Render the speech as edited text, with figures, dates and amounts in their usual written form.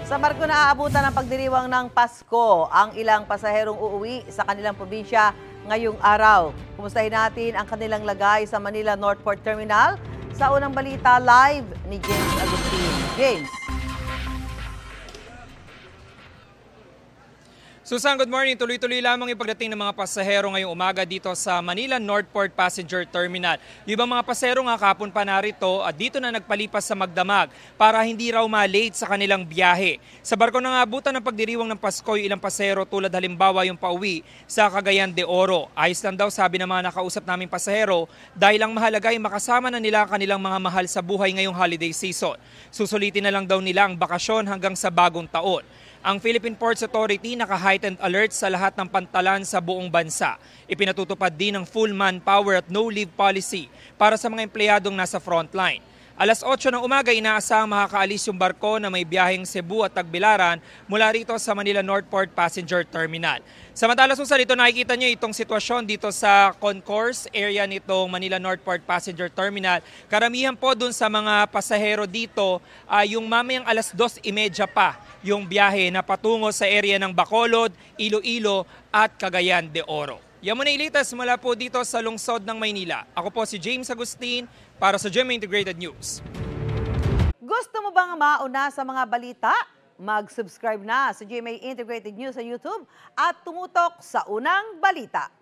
Sa barko na aabutan ng pagdiriwang ng Pasko ang ilang pasaherong uuwi sa kanilang probinsya ngayong araw. Kumustahin natin ang kanilang lagay sa Manila Northport Terminal. Sa unang balita, live ni James Agustin. James. Susan, good morning. Tuloy-tuloy lamang yung pagdating ng mga pasahero ngayong umaga dito sa Manila Northport Passenger Terminal. Yung ibang mga pasahero nga kapon pa narito at dito na nagpalipas sa magdamag para hindi raw ma-late sa kanilang biyahe. Sa barko na abutan ng pagdiriwang ng Pasko yung ilang pasahero tulad halimbawa yung pauwi sa Cagayan de Oro. Ayos lang daw sabi ng mga nakausap naming pasahero dahil ang mahalaga ay makasama na nila kanilang mga mahal sa buhay ngayong holiday season. Susulitin na lang daw nila ang bakasyon hanggang sa bagong taon. Ang Philippine Ports Authority naka-heightened alert sa lahat ng pantalan sa buong bansa. Ipinatutupad din ang full manpower at no-leave policy para sa mga empleyadong nasa frontline. Alas 8 ng umaga, inaasahang makakaalis yung barko na may biyaheng Cebu at Tagbilaran mula rito sa Manila Northport Passenger Terminal. Samantala, Susan, dito nakikita nyo itong sitwasyon dito sa concourse area nitong Manila Northport Passenger Terminal. Karamihan po dun sa mga pasahero dito, yung mamayang alas 2:30 pa yung biyahe na patungo sa area ng Bacolod, Iloilo at Cagayan de Oro. Yan muna ilitas mula po dito sa lungsod ng Maynila. Ako po si James Agustin para sa GMA Integrated News. Gusto mo bang mauna sa mga balita? Mag-subscribe na sa GMA Integrated News sa YouTube at tumutok sa unang balita.